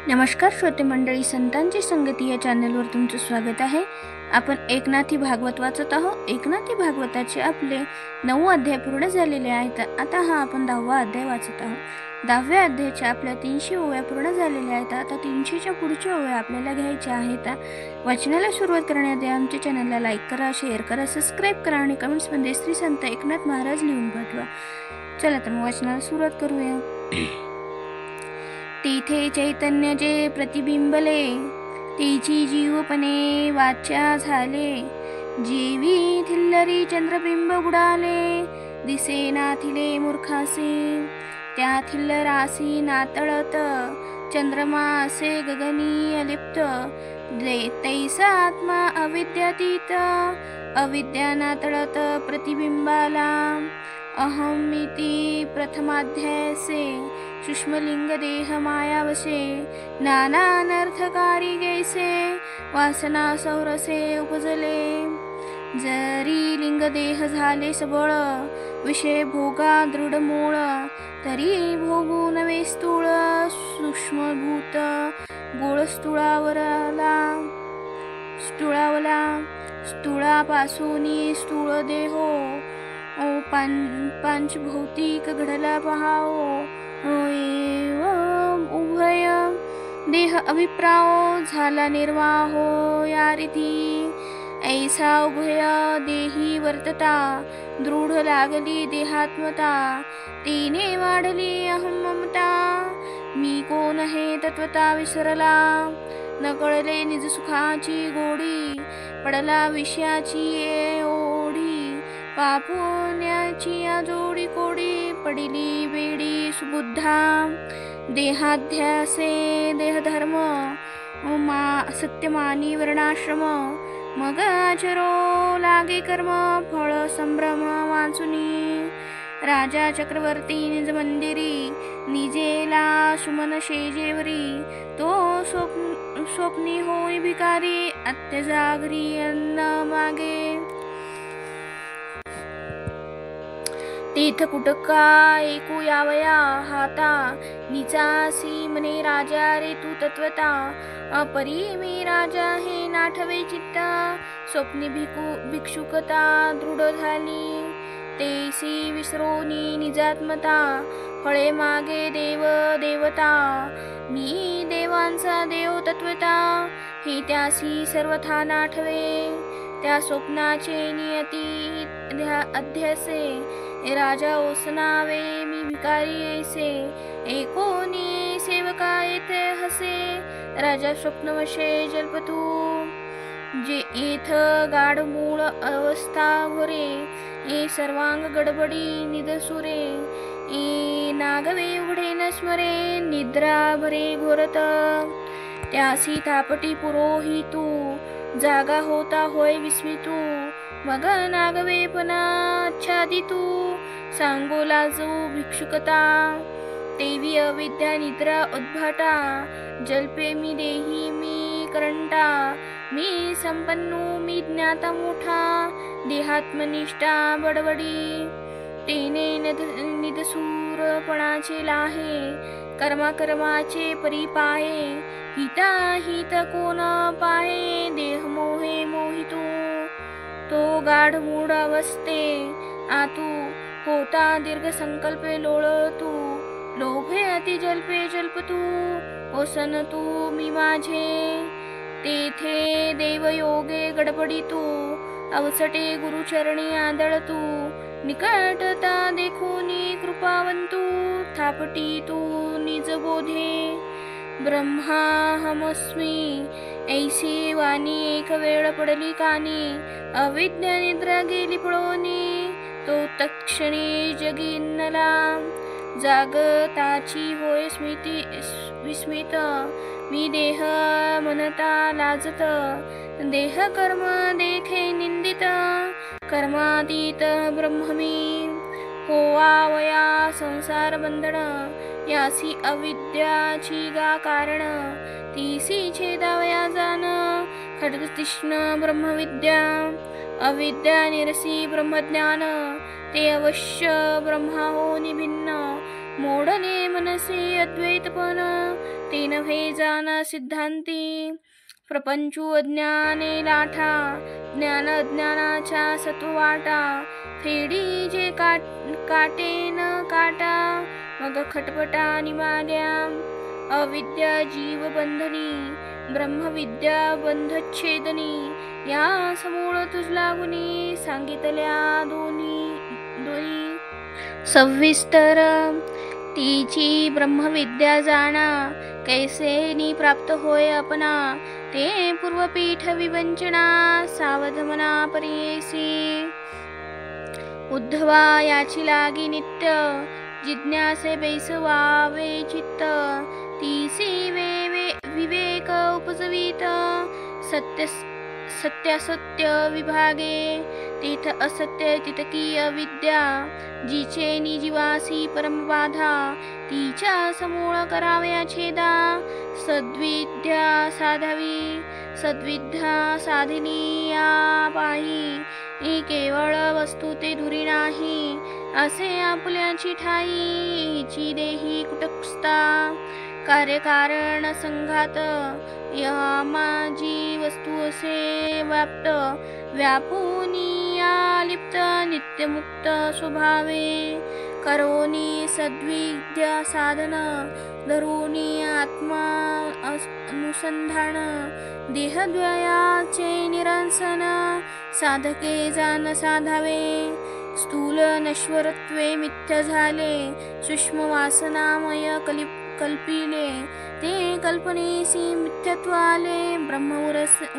नमस्कार श्रोते मंडळी, संतांची संगती या चॅनलवर तुमचं स्वागत आहे. आपण एकनाथी भागवत वाचत आहोत. एकनाथी भागवताचे आपले 9 अध्याय पूर्ण झालेले आहेत. आता आपण 10वा अध्याय वाचत आहोत. 10व्या अध्यायाच्या आपल्या 300 ओव्या पूर्ण झालेल्या आहेत. आता 300च्या पुढच्या ओव्या आपल्याला घ्यायच्या आहेत. वाचनाला सुरुवात करण्याआधी आमच्या चॅनलला लाईक करा, शेअर करा, सबस्क्राईब करा आणि कमेंट्समध्ये श्री संत एकनाथ महाराज लिहून पाठवा. चला तर मग वाचनाला सुरुवात करूया. तेथे चैतन्याचे प्रतिबिंबले, तेची जीवपणे वाच्या झाले. जेवी थिल्लरी चंद्रबिंब बुडाले, दिसे नाथिले मूर्खासे. त्या थिल्लरासी नातळत, चंद्रमा असे गगनी अलिप्त. तैसा आत्मा अविद्यातीत, अविद्या नातळत प्रतिबिंबाला. अहमिती प्रथमाध्यायसे, सूक्ष्मलिंग देह मायावशे. नाना अनर्थकारी गैसे, वासना सौरसे उपजले. जरी लिंग देह झाले सबळ, विषय भोगा दृढ मूळ. तरी भोगू नवे स्थूळ, सूक्ष्मभूत गोळ स्थूळावला. स्थूळापासून स्थूळ देहो, पंचभौतिक घडला पहाओ. उभय देह अभिप्राओ, झाला निर्वाहो या रीती. ऐसा उभय देही वर्तता, दृढ लागली देहात्मता. तिने वाढली अहम ममता, मी कोण हे तत्वता विसरला. न कळले निज सुखाची गोडी, पडला विषयाची ओढी. पापुण्याची जोडी कोडी, पडिली वेडी सुबुद्धा. देहाध्यासे देहधर्म, सत्यमानी वर्णाश्रम. मग आचरो लागे कर्म, फळ संभ्रम वाचुनी. राजा चक्रवर्ती निज मंदिरी, निजेला सुमन शेजेवरी. तो स्वप्नी होई भिकारी, अत्यजागरी अन्न मागे. तीर्थ कुटका ऐकू यावया हाता, निचासी मने राजा रे तू तत्वता. अपरी मी राजा हे नाठवे चित्ता, स्वप्नी भिक्षुकता दृढ झाली. तेसी विसरोनी निजात्मता, फळे मागे देव देवता. मी देवांचा देव तत्वता, हे त्यासी सर्वथा नाठवे. त्या स्वप्नाचे नियती अध्यासे, राजा ओसनावे मी भिकारी ऐसे. एकोणी सेवका येथे हसे, राजा स्वप्नवशे जल्पतू. जे येथ गाढ मूळ अवस्था घोरे, ए सर्वांग गडबडी निदसुरे. ए नागवे उघडे न स्मरे, निद्रा भरे घोरत. त्यासी तापटी पुरोहितू, जागा होता होय विस्मितू. मग नागवेपनाच्छादितू, सांगो लाजू भिक्षुकता. तेवी अविद्या निद्रा उद्भाटा, जल्पे मी देही मी करंटा. मी संपन्नू मी ज्ञाता मोठा, देहात्मनिष्ठा बडबडी. तेने निदसूरपणाचे लाहे, कर्माचे परिपाये. हिता हित कोण पाहे, देह मोहे मोहितू. तो गाढ मूढ अवस्थे आतू, होता दीर्घ संकल्पे लोळतू. लोभे अति जल्पे जल्पतू, ओसन तू मी माझे. तेथे देवयोगे गडबडितू, अवसटे गुरुचरणी आदळतू. निकटता देखोनी कृपावंतू, थापटी तू निज बोधे. ब्रह्माहमस्मी ऐसी वाणी, एक वेळ पडली कानी. अविद्या निद्रा गेली पळोनी, तो तत्क्षणी जगिन्नला. जागताची होय विस्मित, मी देह मनता लाजत. देह कर्म देखे निंदित, कर्मातीत ब्रह्ममी. होवावया संसार बंधन, यासी अविद्याची गा कारण. तीसी छेदावया जान, खड्ग तीक्ष्ण ब्रह्मविद्या. अविद्या निरसी ब्रह्मज्ञान, ते अवश्य ब्रह्मा हो निभिन्न. मोडणे मनसे अद्वैतपण ते नव्हे जाना सिद्धांती. प्रपंचू अज्ञाने लाठा ज्ञान अज्ञानाच्या सत्वाटा. फेडी जे काटेन काटा मग खटपटा निमाल्या. अविद्या जीव बंधनी ब्रह्मविद्या बंधच्छेदनी. या समूळ तुझ लागुनी सांगितल्या दोन्ही सविस्तर. तिची ब्रह्मविद्या जाणा कैसेनी प्राप्त होय अपना. ते पूर्वपीठ विवंचना सावध मना परियेसी. उद्धवा याची लागी नित्य जिज्ञासे बैसवावे चित्त. तिसी विवेक उपजवीत सत्यासत्य विभागे. तिथ असत्य तितकी अविद्या जिचे निजीवासी परमबाधा. तिच्या समूळ कराव्या छेदा सद्विद्या साधावी. सद्विद्या साधिनी या पाही. केवळ वस्तू ते धुरी नाही असे आपुल्याची ठाई. हिची देही कुटस्थता कार्यकारण संघात. या माझी वस्तू असे व्याप्त व्यापूनी या लिप्त नित्यमुक्त स्वभावे. करोनी सद्विद्या साधन धरूनी आत्मा अनुसंधान. देहद्वयाचे निरसन साधके जान साधावे. स्थूल नश्वरत्वे मिथ्य झाले सूक्ष्म वासनामय कल्पिले. ते कल्पनेसी मिथ्यत्व आले ब्रह्म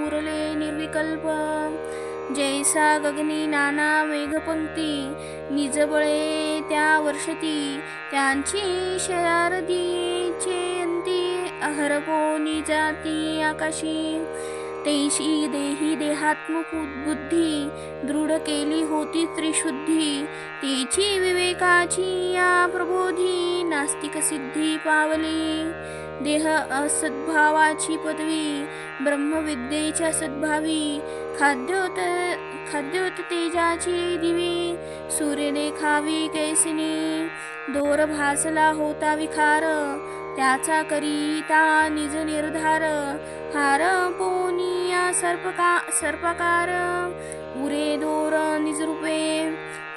उरले निर्विकल्प. जैसा गगनी नाना मेघपंक्ती निजबळे त्या वर्षती. त्यांची शारदीचे अंती अहरपोनी जाती आकाशी. तैशी देही देहात्मक बुद्धी दृढ केली होती त्रिशुद्धी. तिची विवेकाची या प्रबोधी नास्तिक सिद्धी पावली. देह असद्भावाची पदवी ब्रह्मविद्येच्या सद्भावी. खाद्योत तेजाची दिवी सूर्य देखावी कैसिनी. दोर भासला होता विखार त्याचा करिता निज निर्धार. हार पोनिया सर्पकार उरे दोर निजरूपे.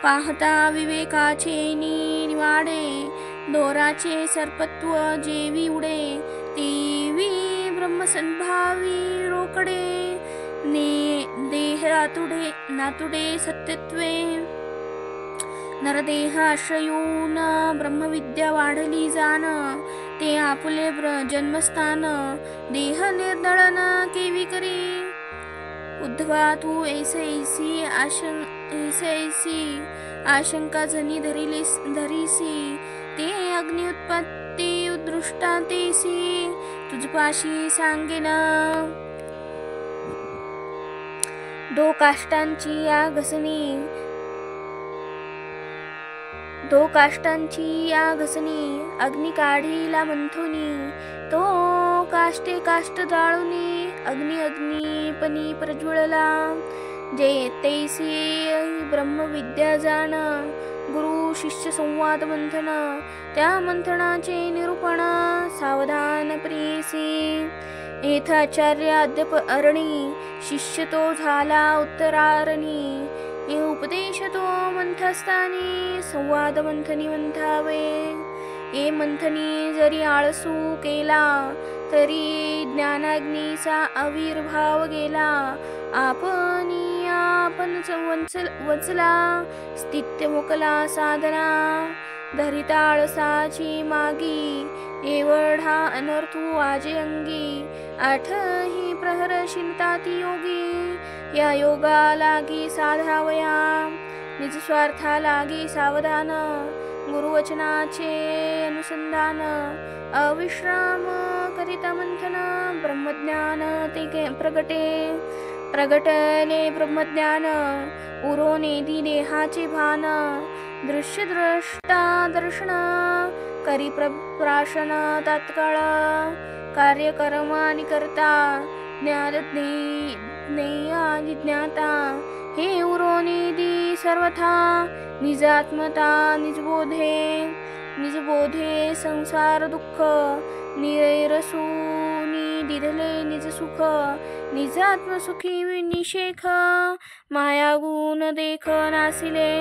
पाहता विवेकाचे निवाडे दोराचे सर्पत्व जेवी उडे. तेवी ब्रह्मसंभावी रोकडे देह नातुडे सत्यत्वे. नरदेह आश्रयून ब्रह्मविद्या वाढली जाण. ते आपुले जन्मस्थान देह निर्दळन केवी करी. उद्धवा तू ऐसी आशंका जनी धरीसी. ते अग्नि उत्पत्ती उदृष्टा तेसी तुझपाशी सांगेन. दो काष्टांची या घसनी अग्नि काढीला मंथुनी. तो काष्ट जाळुनी अग्निपणी प्रज्वळला. जे तैसी ब्रह्मविद्या जाण गुरु शिष्य संवाद मंथन. त्या मंथनाचे निरूपण सावधान प्रियसी. येथ आचार्य अद्यप अरणी शिष्य तो झाला उत्तरारणी. उपदेश तो मंथस्थानी संवाद मंथनी मंथावे. ये मंथनी जरी आळसू केला तरी ज्ञानाग्नीचा आविर्भाव गेला. आपण वचला स्थित्य मुकला साधना. धरिता आळसाची मागी एवढा अनर्थू आजे अंगी. आठही प्रहर शिंताती योगी. या योगा लागी साधावया निज स्वार्था लागी सावधान. गुरुवचनाचे अनुसंधान अविश्राम करिता मंथन. ब्रह्मज्ञान ते प्रगटले ब्रह्मज्ञान. उरोनेदी देहाचे भान. दृश्य द्रष्टा दर्शन करी प्राशन तात्काळ. कार्यकर्म आणि करता ज्ञेय आणि ज्ञाता. हे उरोनेदी सर्वथा निजात्मता निजबोधे. निज बोधे संसार दुःख निरसूनी दिधले निज सुख निज आत्मसुखी निशेख माया गुण देख नासिले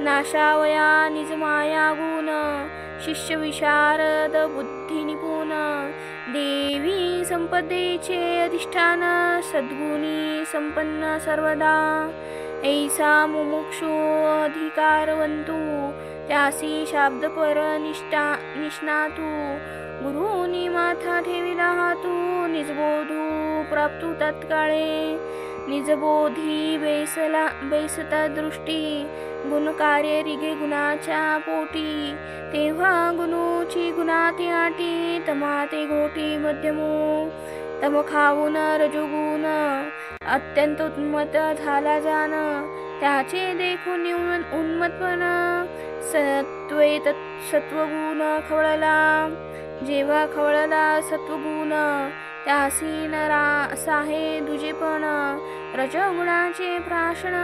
नाशावया निज माया गुण शिष्य विशारद बुद्धी निपुण देवी संपदेचे अधिष्ठान सद्गुणी संपन्न सर्वदा ऐसा मुमुक्षु अधिकारवंतु त्यासी शाब्द पर निष्णातू गुरुनी माथा ठेविला हातू निजबोधू प्राप्तू तत्काळे निजबोधी बैसता दृष्टी गुणकार्य रिगे गुणाच्या पोटी तेव्हा गुणूची गुणाती आटी तमाते घोटी मध्यमू तम खाऊन रजोगुण अत्यंत उन्मत झाला जाण त्याचे देखून उन्मत्पण सत्वगुण खवळला जेव्हा खवळला सत्वगुण त्यासी साहे दुजेपण रजोगुणाचे प्राशन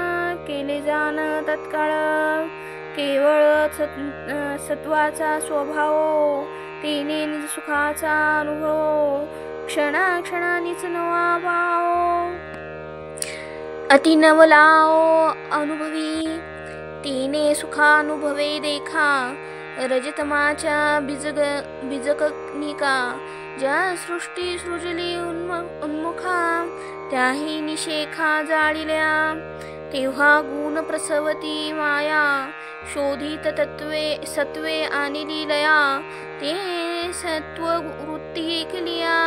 केले जाण तत्काळ केवळ सत्वाचा स्वभाव तेने निज सुखाचा अनुभव क्षणाक्षणानीच नवा भाव अति नवलाओ अनुभवी तेने सुखानुभवे देखा रजतमाच्या बीजकनिका ज्या सृष्टी सृजली उन्मुखा त्याही निशेखा जाळिल्या तेव्हा गुण प्रसवती माया शोधित सत्वे आणिली लया ते सत्ववृत्ती ऐकलिया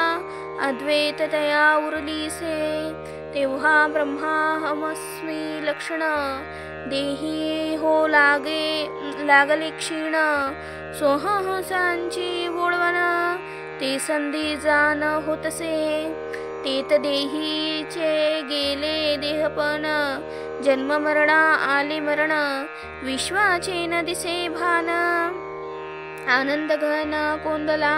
अद्वैत तया उरलीसे तेव्हा ब्रह्माहमस्मी लक्षण देही हो लागले क्षीण सोहसांची बोळवण ते संधी जाण होतसे तेत देहीचे गेले देहपण जन्म मरणा आले मरण विश्वाचे न दिसे भान आनंद घन कोंदला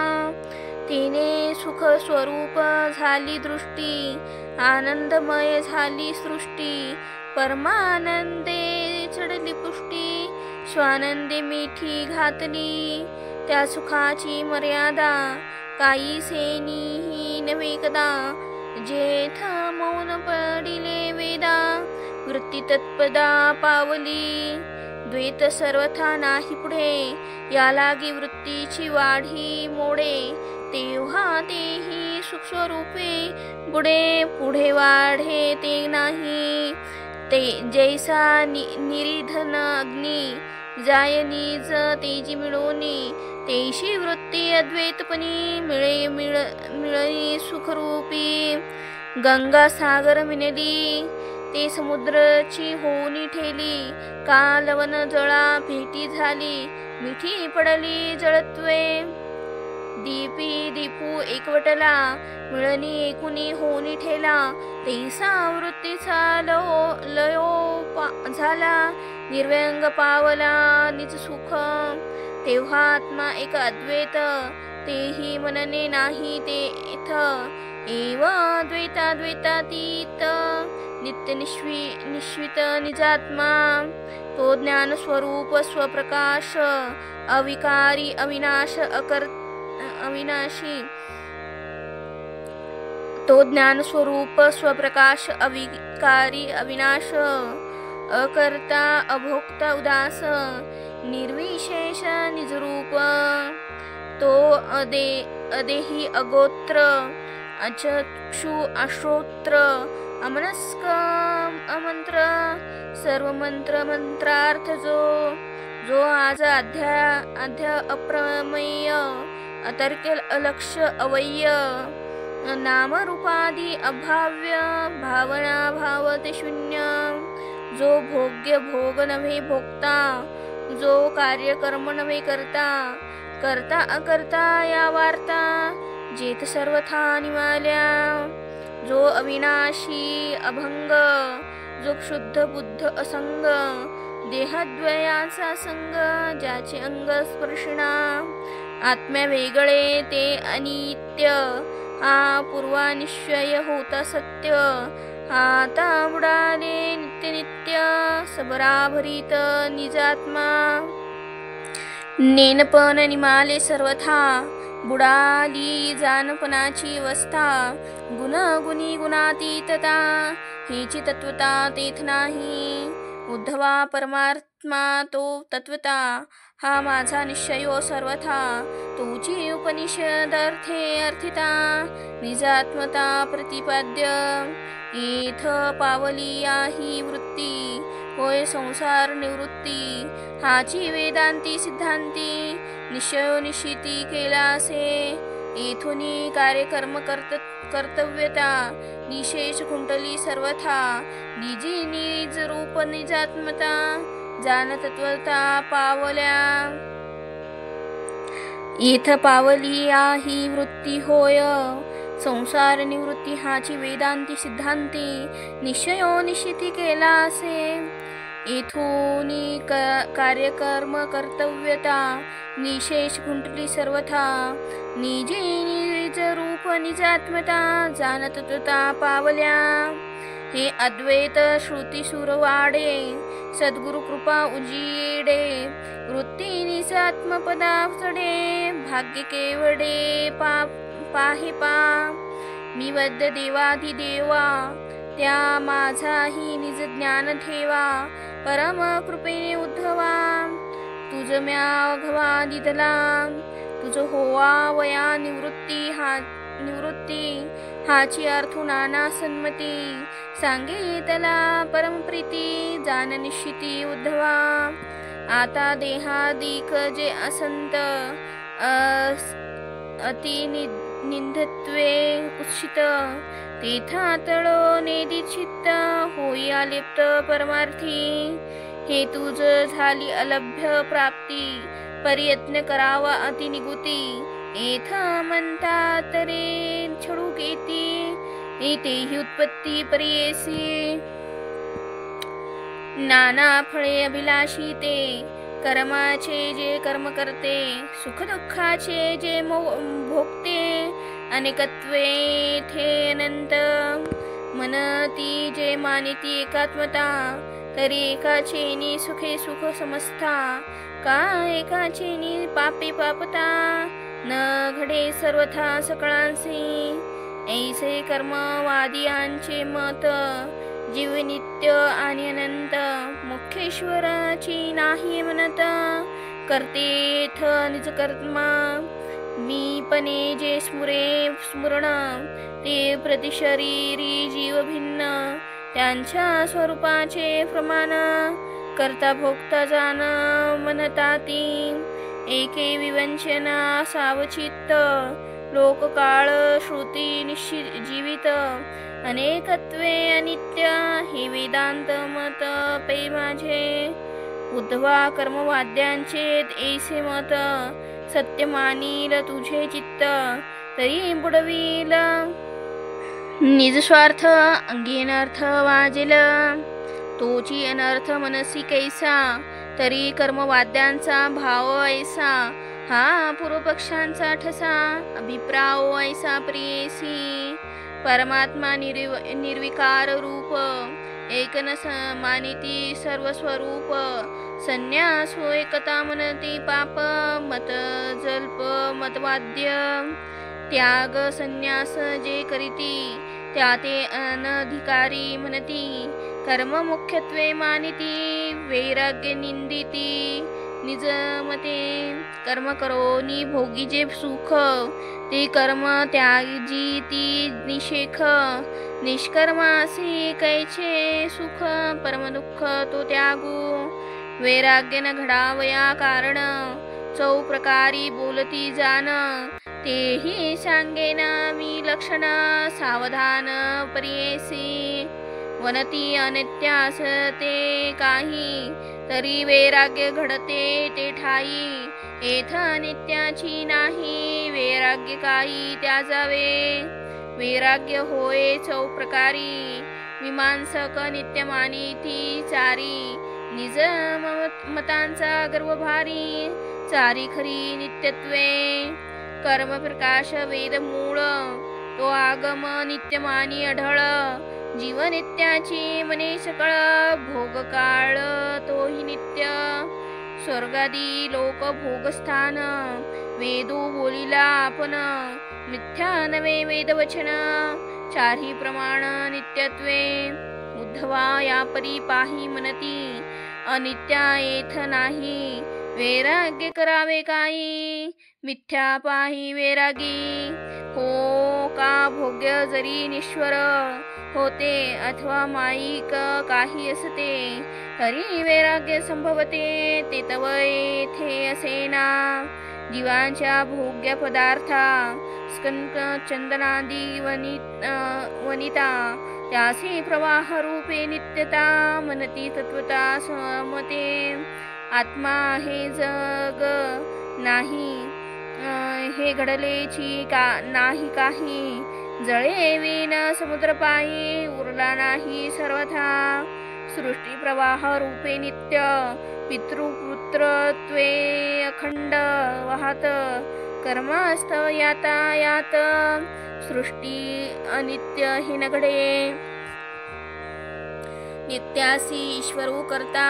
तिने सुख स्वरूप झाली दृष्टी आनंदमय झाली सृष्टी परमानंदे चढली पुष्टी स्वानंदे मिठी घातली त्या सुखाची मर्यादा काही सेनीही नव्हे कदा जेथ मौन पडिले वेदा वृत्ती तत्पदा पावली द्वैत सर्वथा नाही पुढे या लागी वृत्तीची वाढी मोडे तेव्हा तेही सुखस्वरूपे पुढे वाढे ते नाही ते जैसा निरिधन अग्नी जाय निज तेजी मिळवणी तेशी वृत्ती अद्वैतपणी मिळणी सुखरूपी गंगा सागर मिनली ते समुद्राची होनी ठेली कालवन जळा भेटी झाली मिठी पडली जळत्वे दीपू एकवटला मिळणी एकुणी होनी ठेला तैसा वृत्तीचा लयो झाला निर्व्यंग पावला निज सुख तेव्हा आत्मा एक अद्वैत तेही मनने नाही तेथ एव द्वैतातीत नित्य निश्वित निजात्मा तो ज्ञान स्वरूप स्वप्रकाश अविकारी अविनाशी तो ज्ञान स्वरूप स्वप्रकाश अविकारी अविनाश अकर्ता अभोक्ता उदास निर्विशेष निजरूप तो अदेही अगोत्र अचक्षु अश्रोत्र अमनस्क अमंत्र सर्व मंत्रार्थ जो आज आद्य अप्रमेय अतर्क अलक्ष अवय्य नाम रूपादी अभाव्य भावना भावते शून्य जो भोग्य भोग नव्हे भोगता जो कार्य कर्म नव्हे करता अकर्ता या वार्ता जेथ सर्वथा निमाल्या जो अविनाशी अभंग जो शुद्ध बुद्ध असंग देहद्वयाचा संग ज्याचे अंग स्पर्शिणा आत्म्या वेगळे ते अनित्य हा पूर्वानिश्चय होता सत्य आता बुडाले नित्य नित्य सबराभरीत निजात्मा नेनपण निमाले सर्वथा बुडाली जानपणाची अवस्था गुणगुणी गुणातीतता हेची तत्वता तेथ नाही उद्धवा परमात्मा तो तत्वता हा माझा निश्चयो सर्वथा तोची उपनिषदर्थे अर्थिता निजात्मता प्रतिपाद्य येथ पावली ही वृत्ती होय संसार निवृत्ती हाची वेदांती सिद्धांती निश्चयो निश्चिती केलासे येथुनी कार्यकर्म कर्तव्यता निशेष कुंडली सर्वथा निजी निज रूप निजात्मता जान तत्वता पावल्या येथ पावली ही वृत्ती होय संसार निवृत्ती हाची वेदांती सिद्धांती निश्चयो निश्चिती केलासे येथूनी कार्यकर्म कर्तव्यता निशेष कुंडली सर्वथा निजे निज रूप निजात्मता जानतत्वता पावल्या हे अद्वैत श्रुती सुरवाडे सद्गुरु कृपा उजियेडे वृत्ती निजात्मपदा चढे भाग्य केवडे पाहे पा मी वद्य देवाधिदेवा त्या माझाही निज ज्ञान ठेवा परम कृपेने उद्धवा तुझ म्या घवा दिदला तुझ होवा वया निवृत्ती हाची अर्थू नाना सन्मती सांगितला परमप्रीती जान निश्चिती उद्धवा आता देहादिक जे असंत अति निंदत्वे उच्छित तेथा तळो नेदिच्छित होई आलिप्त परमार्थी हे तुझ झाली अलभ्य प्राप्ती प्रयत्न करावा अति निगुती येथ म्हणतात रे छडू केती येतेही उत्पत्ती परियेसी नाना फळे अभिलाषी ते कर्माचे जे कर्म करते सुख दुःखाचे जे भोगते अनेकत्वे थे अनंत मनती जे मानिती एकात्मता तरी एकाचेनी सुखे सुख समजता का एकाचेनी पापे पापता न घडे सर्वथा सकळांसी ऐसे कर्मवादियांचे मत जीव नित्य आणि अनंत मुख्येश्वराची नाही म्हणत करतेथ निज कर्मा मी पणे जे स्मरण ते प्रतिशरीरी जीव भिन्न त्यांच्या स्वरूपाचे प्रमाण करता भोगता जाण म्हणता ती एके विवंचना सावचित्त लोककाळ श्रुती निश्चित जीवित अनेकत्वे अनित्य हे वेदांत मत पे माझे उद्धवा कर्मवाद्यांचे ऐसे मत सत्य मानील तुझे चित्त तरी बुडवील निजस्वार्थ अंगी अनर्थ वाजेल तोची अनर्थ मनसी कैसा तरी कर्मवाद्यांचा भाव ऐसा हा पूर्वपक्षांचा ठसा अभिप्राय ऐसा प्रियसी परमात्मा निर्विकार रूप एकन मानिती सर्वस्वरूप संन्यास हो एकता मनती पाप मत जल्प मतवाद्य त्याग संन्यास जे करीती त्या ते अनधिकारी म्हणती कर्म मुख्यत्वे मानिती वैराग्य निंदिती निजमते कर्म करोनी भोगी जे सुख ते कर्म त्याजी ती निषेख निष्कर्मासी कैचे सुख परम दुःख तो त्यागू वैराग्य न घडावया कारण चौ प्रकारी बोलती जाण तेही सांगेन मी लक्षण सावधान परियेसी वनती अनित्यास ते काही तरी वैराग्य घडते ते ठाई येथ नित्याची नाही वैराग्य काही त्याजावे वैराग्य होय चौ प्रकारी मीमांसक नित्य मानिती चारी निज मतांचा गर्वभारी चारी खरी नित्यत्वे कर्म प्रकाश वेद मूळ तो आगम नित्यमानी अढळ जीव नित्याची मने सकळ भोग काळ तोही नित्य स्वर्गादी लोक भोगस्थान वेदो बोलिला आपण मिथ्या नवे वेदवचन चारही प्रमाण नित्यत्वे उद्धवा या परी पाही मनती अनित्या येथ नाही वैराग्य करावे काही मिथ्या पाही वैरागी हो का भोग्य जरी निश्वर होते अथवा माईक काही असते तरी वैराग्य संभवते ते तव येथे असेना जीवांच्या भोग्य पदार्था स्कंक चंदनादी वनिता त्यासी प्रवाह रूपे नित्यता मनती तत्वता समते आत्मा हे जग नाही हे घडलेची का नाही काही जळे विन समुद्र पायी उरला नाही सर्वथा सृष्टी प्रवाह रूपे नित्य पितृपुत्रत्वे अखंड वाहत कर्मास्तव यातायात सृष्टी अनित्य हि नघडे नित्यासी ईश्वरू करता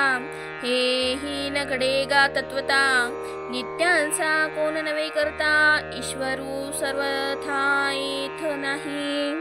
हे ही नघडे गा तत्वता नित्यांचा कोण नवे करता ईश्वरू सर्वथा येथ नाही